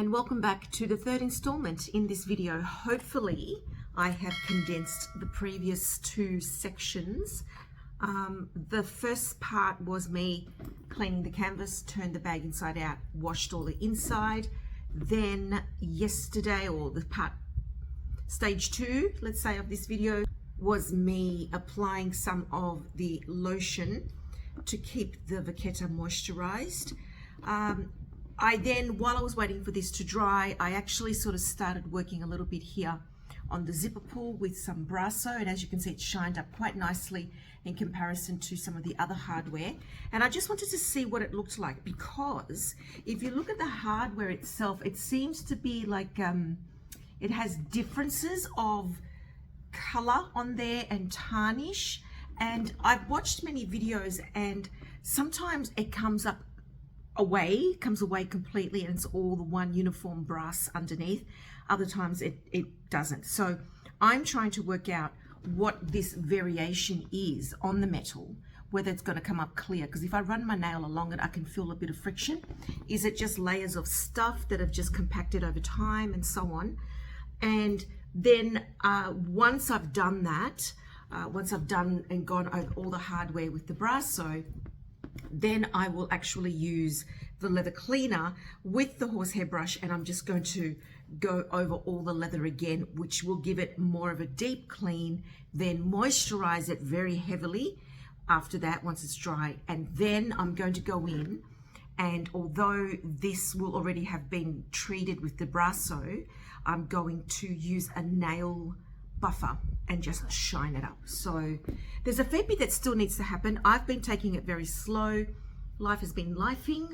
and welcome back to the third installment in this video. Hopefully I have condensed the previous two sections. The first part was me cleaning the canvas, turned the bag inside out, washed all the inside. Then yesterday, or the part stage two, let's say, of this video was me applying some of the lotion to keep the Vachetta moisturized. I then, while I was waiting for this to dry, I actually sort of started working a little bit here on the zipper pull with some Brasso, and as you can see, it shined up quite nicely in comparison to some of the other hardware. And I just wanted to see what it looked like, because if you look at the hardware itself, it seems to be like it has differences of color on there and tarnish. And I've watched many videos, and sometimes it comes away completely and it's all the one uniform brass underneath. Other times it doesn't. So I'm trying to work out what this variation is on the metal, whether it's going to come up clear, because if I run my nail along it, I can feel a bit of friction. Is it just layers of stuff that have just compacted over time and so on? And then once I've done that, once I've done and gone over all the hardware with the Brasso, then I will actually use the leather cleaner with the horsehair brush, and I'm just going to go over all the leather again, which will give it more of a deep clean, then moisturize it very heavily after that once it's dry. And then I'm going to go in, and although this will already have been treated with the Brasso, I'm going to use a nail buffer and just shine it up. So there's a fair bit that still needs to happen. I've been taking it very slow. Life has been lifing,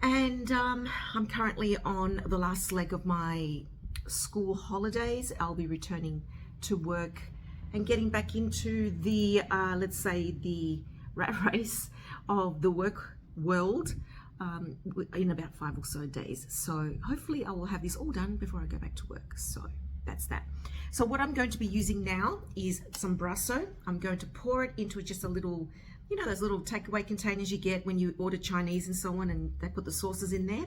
and I'm currently on the last leg of my school holidays. I'll be returning to work and getting back into the let's say the rat race of the work world in about 5 or so days. So hopefully I will have this all done before I go back to work. So that's that. So what I'm going to be using now is some Brasso. I'm going to pour it into just a little, you know, those little takeaway containers you get when you order Chinese and so on, and they put the sauces in there.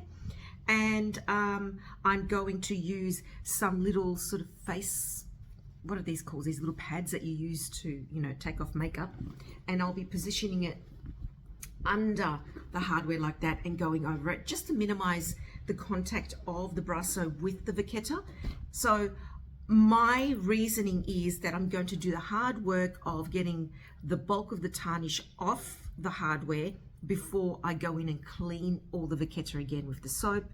And I'm going to use some little sort of face, what are these called? These little pads that you use to, you know, take off makeup. And I'll be positioning it under the hardware like that and going over it just to minimize the contact of the Brasso with the Vachetta. So my reasoning is that I'm going to do the hard work of getting the bulk of the tarnish off the hardware before I go in and clean all the Vachetta again with the soap,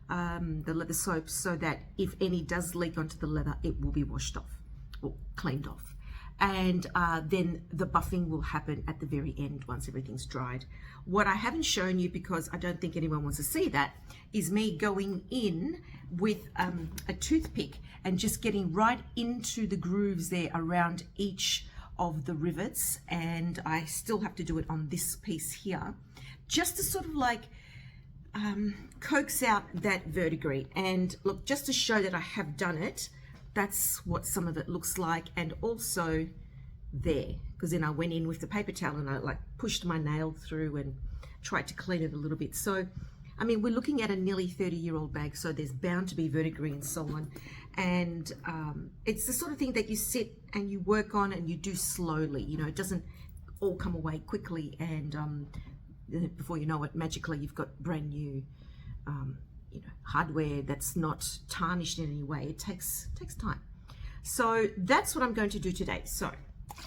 the leather soap, so that if any does leak onto the leather, it will be washed off or cleaned off. And then the buffing will happen at the very end once everything's dried. What I haven't shown you, because I don't think anyone wants to see that, is me going in with a toothpick and just getting right into the grooves there around each of the rivets. And I still have to do it on this piece here, just to sort of like coax out that verdigris. And look, just to show that I have done it, that's what some of it looks like. And also there, because then I went in with the paper towel and I like pushed my nail through and tried to clean it a little bit. So I mean, we're looking at a nearly 30-year-old bag, so there's bound to be verdigris and so on. And it's the sort of thing that you sit and you work on and you do slowly. You know, it doesn't all come away quickly, and before you know it, magically you've got brand new you know, hardware that's not tarnished in any way. It takes time. So that's what I'm going to do today. So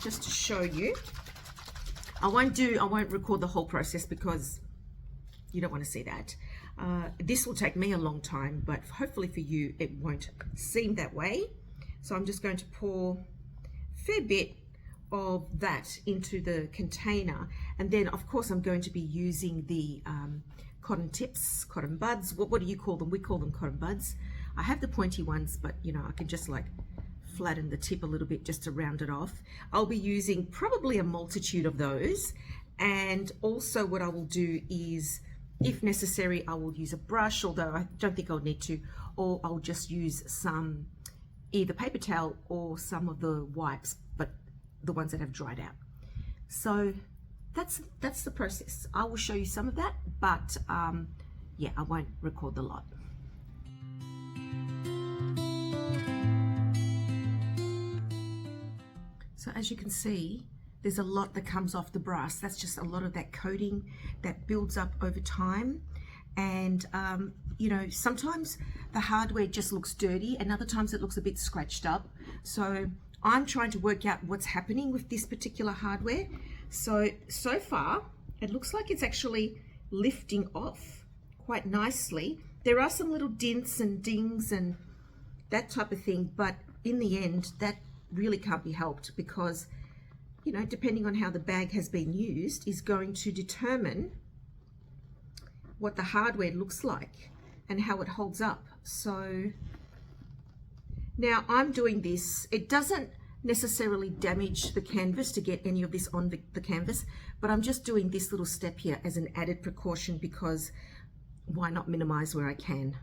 just to show you, I won't record the whole process because you don't want to see that. This will take me a long time, but hopefully for you it won't seem that way. So I'm just going to pour a fair bit of that into the container, and then of course I'm going to be using the cotton tips, cotton buds. What do you call them? We call them cotton buds. I have the pointy ones, but you know, I can just like flatten the tip a little bit just to round it off. I'll be using probably a multitude of those. And also what I will do is, if necessary, I will use a brush, although I don't think I'll need to, or I'll just use some, either paper towel or some of the wipes, but the ones that have dried out. So that's the process. I will show you some of that, but yeah, I won't record the lot. So as you can see, there's a lot that comes off the brass. That's just a lot of that coating that builds up over time. And you know, sometimes the hardware just looks dirty and other times it looks a bit scratched up. So I'm trying to work out what's happening with this particular hardware. So far it looks like it's actually lifting off quite nicely. There are some little dints and dings and that type of thing, but in the end that really can't be helped, because you know, depending on how the bag has been used is going to determine what the hardware looks like and how it holds up. So now I'm doing this. It doesn't necessarily damage the canvas to get any of this on the canvas, but I'm just doing this little step here as an added precaution, because why not minimize where I can.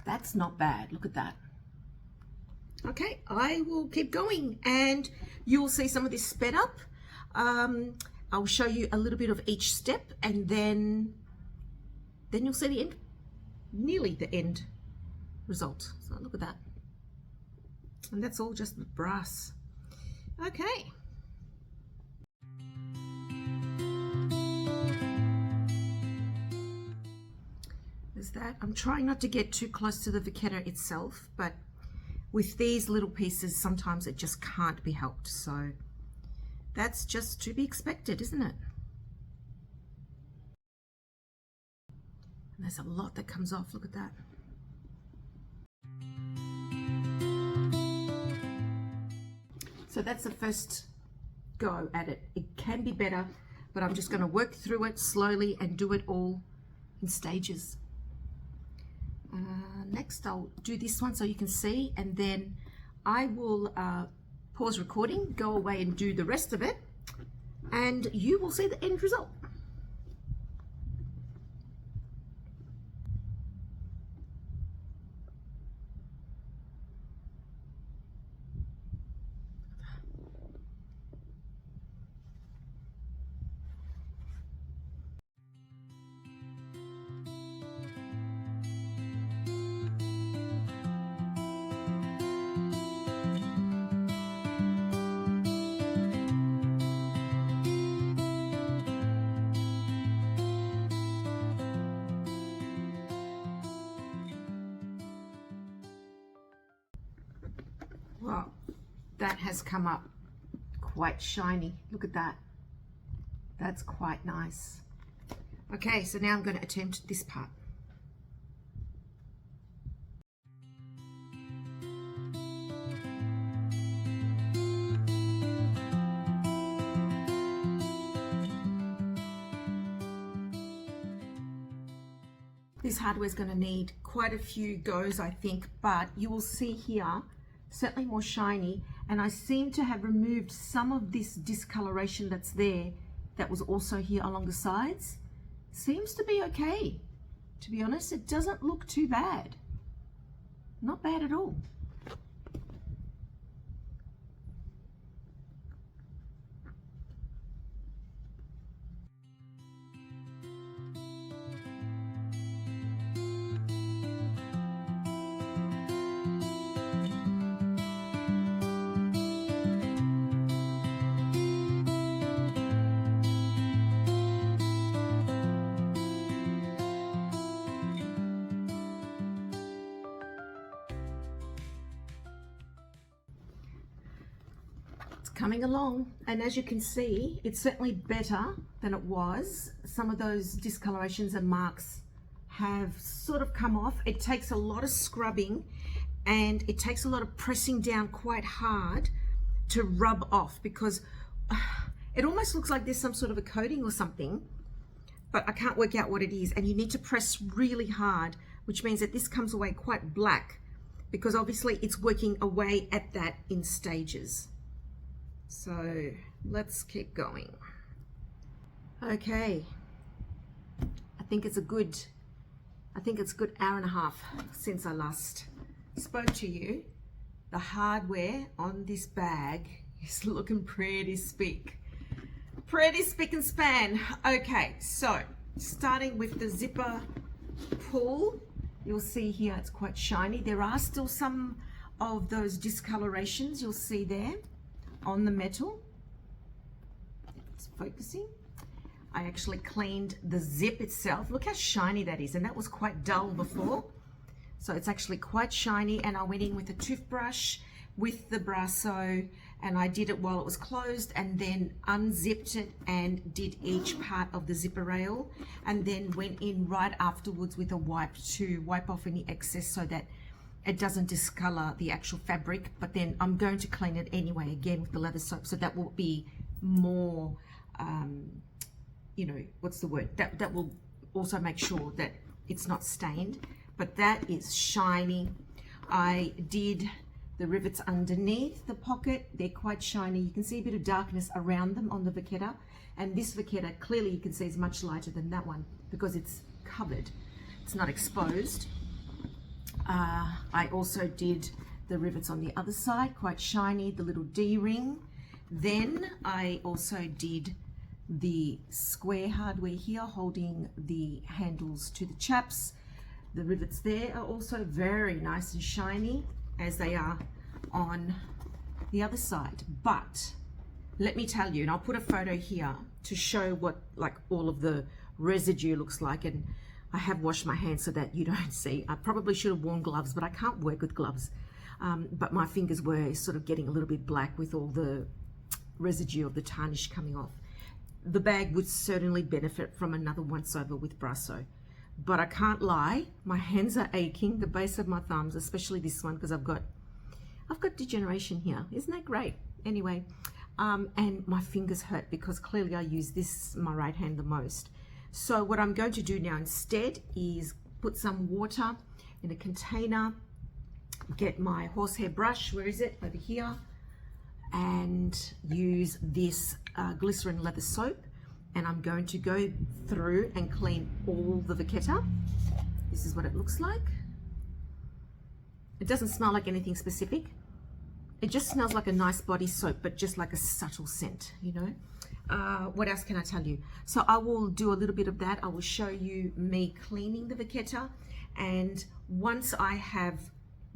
That's not bad. Look at that. Okay, I will keep going and you'll see some of this sped up. I'll show you a little bit of each step, and then you'll see the end, nearly the end result. So look at that. And that's all just brass. Okay. There's that. I'm trying not to get too close to the Vachetta itself, but with these little pieces, sometimes it just can't be helped. So that's just to be expected, isn't it? And there's a lot that comes off. Look at that. So that's the first go at it. It can be better, but I'm just going to work through it slowly and do it all in stages. Next I'll do this one so you can see, and then I will pause recording, go away and do the rest of it, and you will see the end result. Well, that has come up quite shiny. Look at that. That's quite nice. Okay, so now I'm going to attempt this part. This hardware is going to need quite a few goes, I think, but you will see here certainly more shiny, and I seem to have removed some of this discoloration that's there that was also here along the sides. Seems to be okay, to be honest. It doesn't look too bad, not bad at all. Coming along, and as you can see, it's certainly better than it was. Some of those discolorations and marks have sort of come off. It takes a lot of scrubbing and it takes a lot of pressing down quite hard to rub off, because it almost looks like there's some sort of a coating or something, but I can't work out what it is. And you need to press really hard, which means that this comes away quite black, because obviously it's working away at that in stages. So let's keep going. Okay, I think it's a good hour and a half since I last spoke to you. The hardware on this bag is looking pretty spick and span. Okay, so starting with the zipper pull, You'll see here it's quite shiny. There are still some of those discolorations you'll see there on the metal. It's focusing. I actually cleaned the zip itself. Look how shiny that is, and that was quite dull before. So it's actually quite shiny, and I went in with a toothbrush with the Brasso, and I did it while it was closed, and then unzipped it and did each part of the zipper rail, and then went in right afterwards with a wipe to wipe off any excess so that it doesn't discolor the actual fabric. But then I'm going to clean it anyway again with the leather soap, so that will be more you know, what's the word, that will also make sure that it's not stained. But that is shiny. I did the rivets underneath the pocket. They're quite shiny. You can see a bit of darkness around them on the Vachetta, and this Vachetta clearly you can see is much lighter than that one because it's covered, it's not exposed. I also did the rivets on the other side, quite shiny, the little D-ring. Then I also did the square hardware here holding the handles to the chaps. The rivets there are also very nice and shiny as they are on the other side. But let me tell you, and I'll put a photo here to show what like all of the residue looks like, and I have washed my hands so that you don't see. I probably should have worn gloves, but I can't work with gloves. But my fingers were sort of getting a little bit black with all the residue of the tarnish coming off. The bag would certainly benefit from another once over with Brasso, but I can't lie, my hands are aching, the base of my thumbs, especially this one, because I've got degeneration here. Isn't that great? Anyway, and my fingers hurt because clearly I use this, my right hand, the most. So what I'm going to do now instead is put some water in a container, get my horsehair brush, where is it? Over here. And use this glycerin leather soap, and I'm going to go through and clean all the Vachetta. This is what it looks like. It doesn't smell like anything specific. It just smells like a nice body soap, but just like a subtle scent, you know. What else can I tell you? So I will do a little bit of that. I will show you me cleaning the Vachetta, and once I have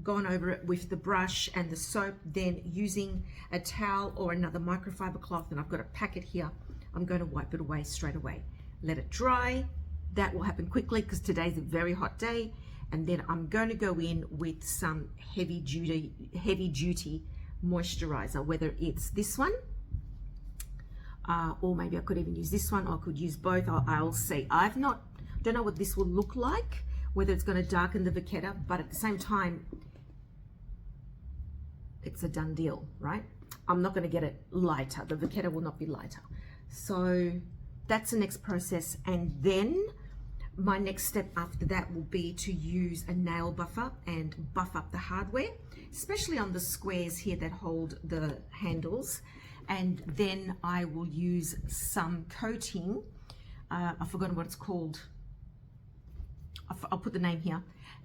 gone over it with the brush and the soap, then using a towel or another microfiber cloth, and I've got a packet here, I'm going to wipe it away straight away. Let it dry. That will happen quickly because today's a very hot day, and then I'm going to go in with some heavy duty moisturizer, whether it's this one or maybe I could even use this one, or I could use both. I'll see. Don't know what this will look like, whether it's going to darken the Vachetta, but at the same time it's a done deal, right? I'm not going to get it lighter. The Vachetta will not be lighter. So that's the next process. And then my next step after that will be to use a nail buffer and buff up the hardware, especially on the squares here that hold the handles. And then I will use some coating. I've forgotten what it's called. I'll put the name here,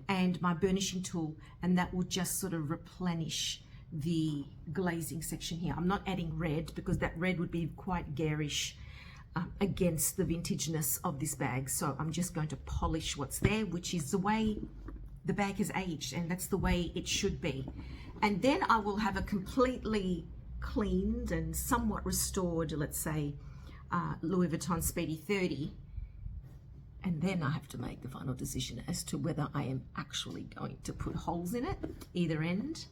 and my burnishing tool, and that will just sort of replenish the glazing section here. I'm not adding red because that red would be quite garish against the vintageness of this bag. So I'm just going to polish what's there, which is the way the bag has aged, and that's the way it should be. And then I will have a completely cleaned and somewhat restored, let's say, Louis Vuitton Speedy 30. And then I have to make the final decision as to whether I am actually going to put holes in it, either end,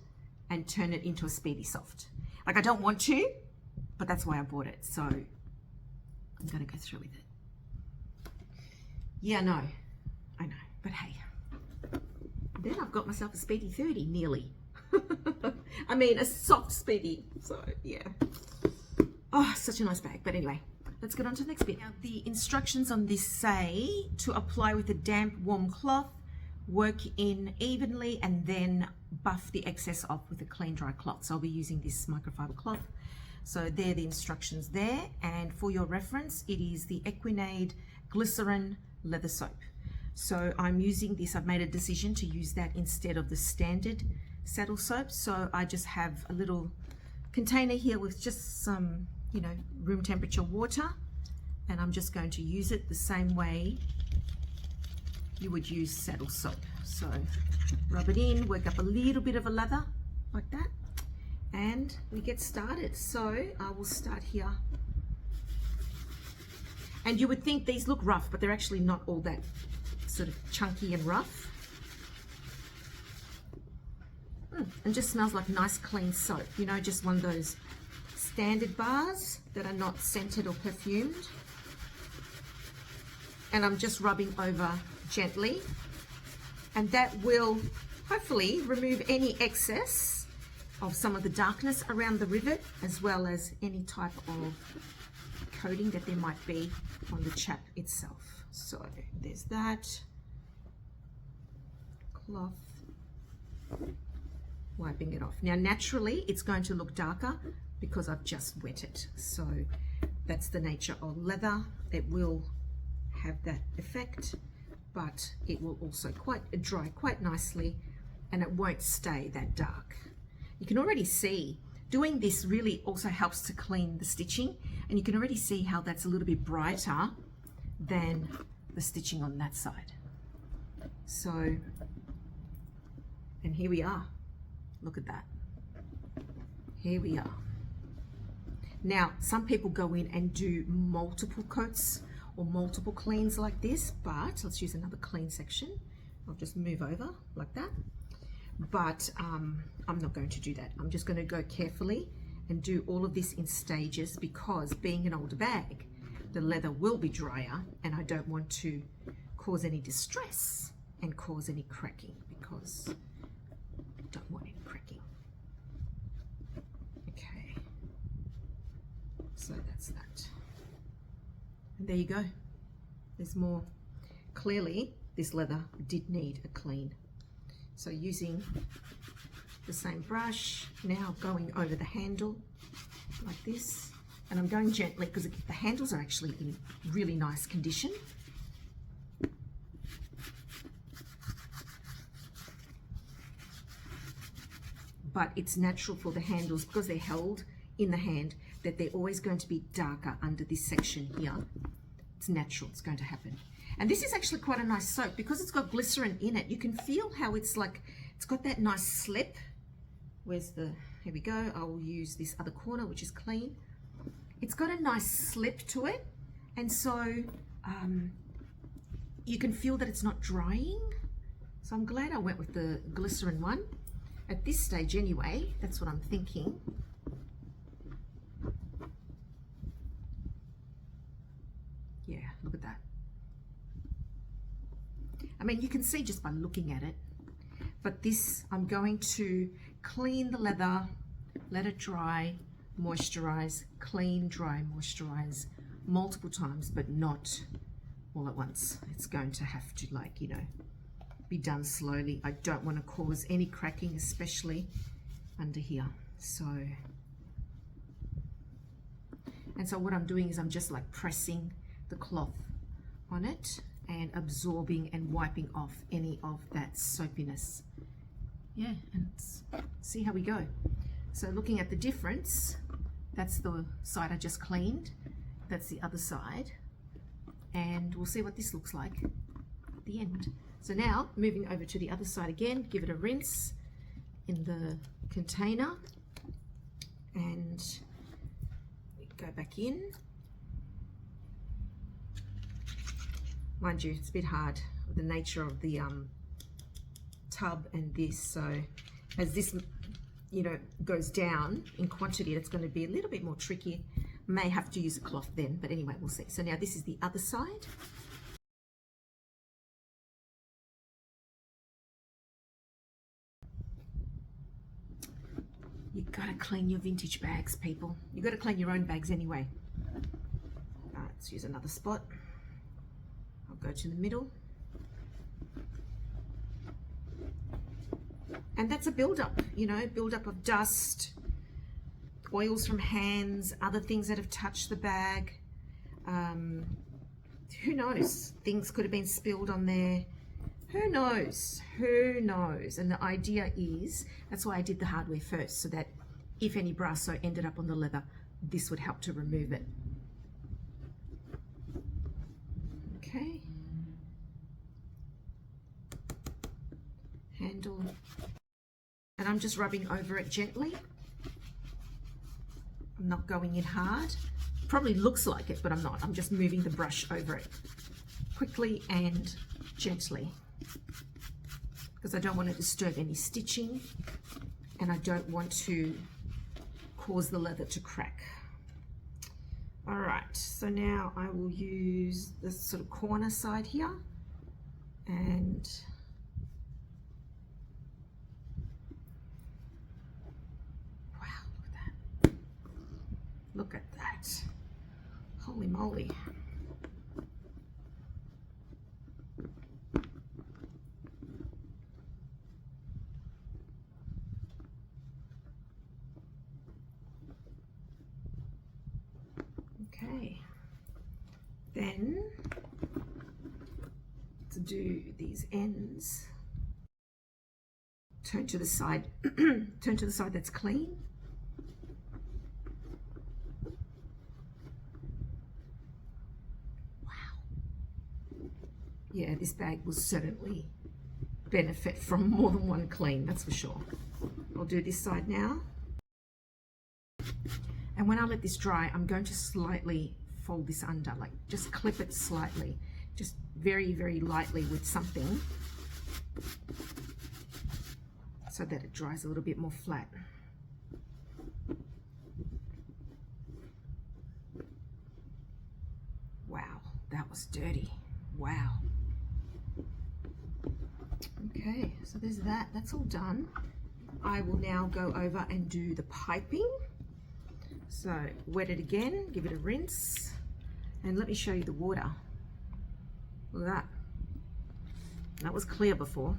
and turn it into a Speedy Soft. Like, I don't want to, but that's why I bought it. So I'm going to go through with it. Yeah, I know, but hey. Then I've got myself a Speedy 30, nearly. I mean, a soft Speedy. So, yeah. Oh, such a nice bag. But anyway, let's get on to the next bit. Now, the instructions on this say to apply with a damp, warm cloth, work in evenly, and then buff the excess off with a clean, dry cloth. So I'll be using this microfiber cloth. So they're the instructions there. And for your reference, it is the Equinade Glycerin Leather Soap. So I'm using this. I've made a decision to use that instead of the standard saddle soap. So I just have a little container here with just some, room temperature water, and I'm just going to use it the same way you would use saddle soap. So rub it in, work up a little bit of a lather like that, and we get started. So I will start here. And you would think these look rough, but they're actually not all that sort of chunky and rough. And just smells like nice clean soap, you know, just one of those standard bars that are not scented or perfumed. And I'm just rubbing over gently, and that will hopefully remove any excess of some of the darkness around the rivet, as well as any type of coating that there might be on the chap itself. So there's that. Cloth, wiping it off. Now naturally it's going to look darker because I've just wet it, so that's the nature of leather. It will have that effect, but it will also dry quite nicely, and it won't stay that dark. You can already see doing this really also helps to clean the stitching, and you can already see how that's a little bit brighter than the stitching on that side. So, and here we are. Look at that. Here we are. Now, some people go in and do multiple coats or multiple cleans like this, but let's use another clean section. I'll just move over like that. But I'm not going to do that. I'm just going to go carefully and do all of this in stages, because being an older bag, the leather will be drier, and I don't want to cause any distress and cause any cracking, because I don't want any cracking. Okay, so that's that. And there you go. There's more. Clearly, this leather did need a clean. So using the same brush, now going over the handle like this, and I'm going gently because the handles are actually in really nice condition. But it's natural for the handles, because they're held in the hand, that they're always going to be darker under this section here. It's natural, it's going to happen. And this is actually quite a nice soap because it's got glycerin in it. You can feel how it's like, it's got that nice slip. Where's the, here we go. I will use this other corner, which is clean. It's got a nice slip to it. And so you can feel that it's not drying. So I'm glad I went with the glycerin one. At this stage anyway, that's what I'm thinking. Yeah, look at that. I mean, you can see just by looking at it, but this, I'm going to clean the leather, let it dry, moisturize, clean, dry, moisturize multiple times, but not all at once. It's going to have to, like, you know, be done slowly. I don't want to cause any cracking, especially under here. So, and so what I'm doing is I'm just like pressing the cloth on it and absorbing and wiping off any of that soapiness. Yeah, and see how we go. So looking at the difference, that's the side I just cleaned, that's the other side, and we'll see what this looks like at the end. So now moving over to the other side again, give it a rinse in the container, and we go back in. Mind you, it's a bit hard with the nature of the tub and this, so as this, you know, goes down in quantity, it's going to be a little bit more tricky. May have to use a cloth then, but anyway, we'll see. So now this is the other side. You gotta clean your vintage bags, people. You gotta clean your own bags anyway. Let's use another spot. I'll go to the middle. And that's a build-up, you know, build-up of dust, oils from hands, other things that have touched the bag. Who knows? Things could have been spilled on there. Who knows? Who knows? And the idea is, that's why I did the hardware first, so that if any brasso ended up on the leather, this would help to remove it. Okay. handle, and I'm just rubbing over it gently. I'm not going in hard. Probably looks like it, but I'm not. I'm just moving the brush over it quickly and gently because I don't want to disturb any stitching and I don't want to cause the leather to crack. All right, so now I will use this sort of corner side here and wow, look at that. Holy moly. Okay, then to do these ends, turn to the side, turn to the side that's clean. Wow. Yeah, this bag will certainly benefit from more than one clean, that's for sure. I'll do this side now. And when I let this dry, I'm going to slightly fold this under, like just clip it slightly, just very, very lightly with something so that it dries a little bit more flat. Wow, that was dirty. Wow. Okay, so there's that. That's all done. I will now go over and do the piping. So wet it again, give it a rinse, and let me show you the water. Look at that. That was clear before.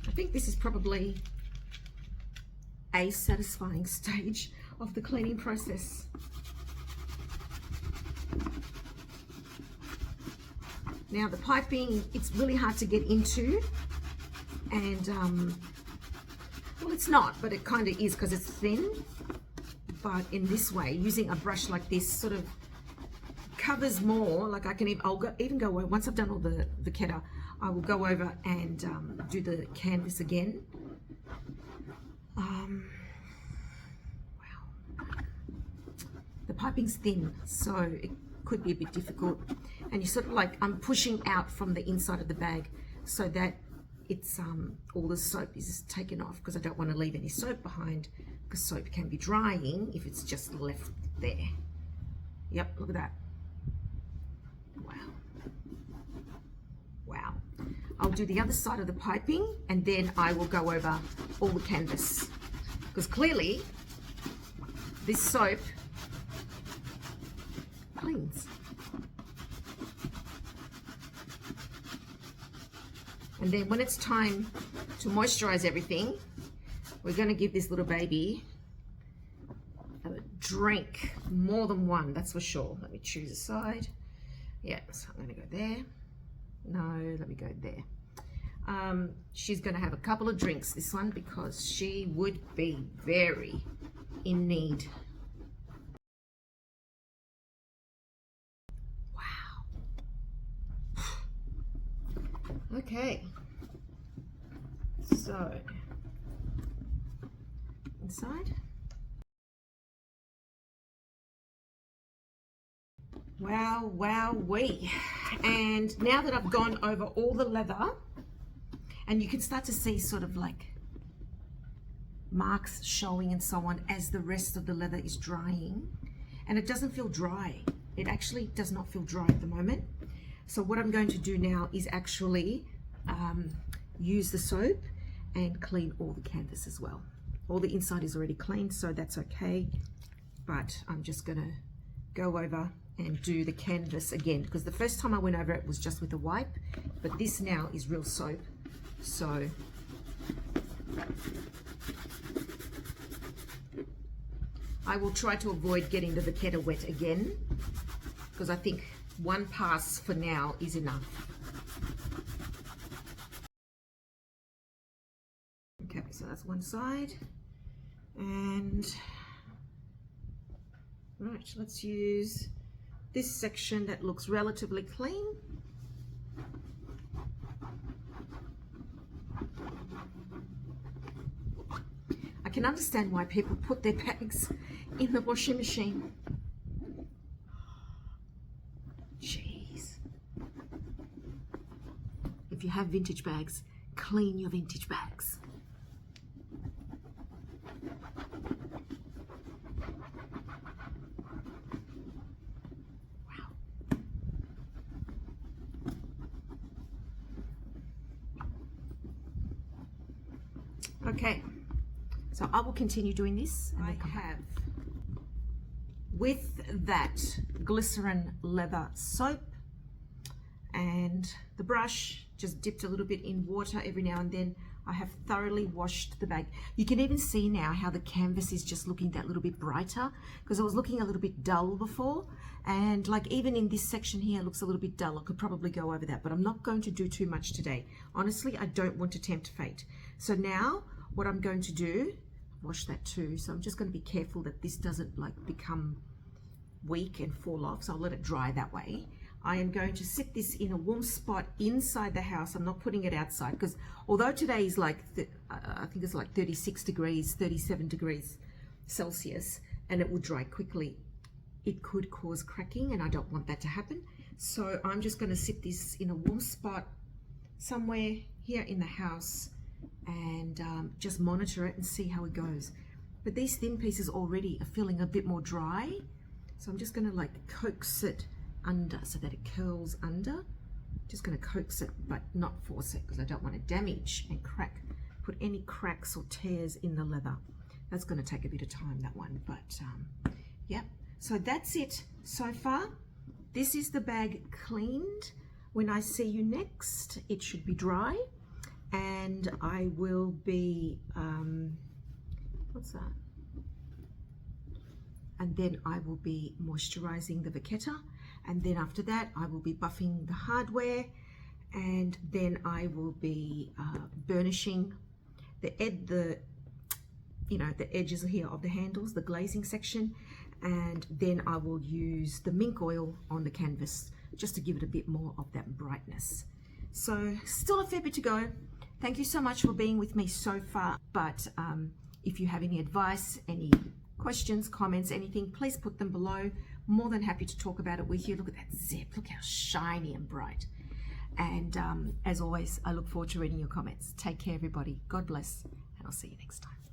I think this is probably a satisfying stage of the cleaning process. Now the piping, it's really hard to get into. And well, it's not, but it kind of is because it's thin. But in this way, using a brush like this sort of covers more. Like I can even, even go over, once I've done all the Vachetta, I will go over and do the canvas again. Wow. The piping's thin, so it could be a bit difficult. And you sort of like, I'm pushing out from the inside of the bag so that it's all the soap is taken off because I don't want to leave any soap behind because soap can be drying if it's just left there. Yep, look at that. Wow. Wow. I'll do the other side of the piping and then I will go over all the canvas because clearly this soap cleans. And then when it's time to moisturize everything, we're going to give this little baby a drink, more than one, that's for sure. Let me choose a side. Yeah, so I'm going to go there. No, let me go there. She's going to have a couple of drinks, this one, because she would be very in need. Okay, so inside. Wow, wow, wee. And now that I've gone over all the leather, and you can start to see sort of like marks showing and so on as the rest of the leather is drying, and it doesn't feel dry. It actually does not feel dry at the moment. So what I'm going to do now is actually use the soap and clean all the canvas as well. All the inside is already cleaned, so that's okay. But I'm just gonna go over and do the canvas again because the first time I went over it was just with a wipe, but this now is real soap. So I will try to avoid getting the Vachetta wet again because I think one pass for now is enough. Okay, so that's one side. And right, let's use this section that looks relatively clean. I can understand why people put their bags in the washing machine. Jeez. If you have vintage bags, clean your vintage bags. Okay, so I will continue doing this. And I have, with that, glycerin leather soap and the brush, just dipped a little bit in water every now and then. I have thoroughly washed the bag. You can even see now how the canvas is just looking that little bit brighter, because it was looking a little bit dull before. And like even in this section here, it looks a little bit dull. I could probably go over that, but I'm not going to do too much today. Honestly, I don't want to tempt fate. So now what I'm going to do, wash that too, so I'm just going to be careful that this doesn't like become weak and fall off, so I'll let it dry that way. I am going to sit this in a warm spot inside the house. I'm not putting it outside, because although today is like, I think it's like 36 degrees, 37 degrees Celsius, and it will dry quickly, it could cause cracking, and I don't want that to happen. So I'm just going to sit this in a warm spot somewhere here in the house and just monitor it and see how it goes. But these thin pieces already are feeling a bit more dry, so I'm just going to like coax it under so that it curls under. Just going to coax it but not force it, because I don't want to damage and crack, put any cracks or tears in the leather. That's going to take a bit of time, that one, but yeah. So that's it so far. This is the bag cleaned. When I see you next, it should be dry, and I will be what's that? And then I will be moisturizing the Vachetta, and then after that I will be buffing the hardware, and then I will be burnishing the edges here of the handles, the glazing section, and then I will use the mink oil on the canvas just to give it a bit more of that brightness. So still a fair bit to go. Thank you so much for being with me so far, but if you have any advice, any questions, comments, anything, please put them below. More than happy to talk about it with you. Look at that zip, look how shiny and bright. And as always, I look forward to reading your comments. Take care, everybody. God bless, and I'll see you next time.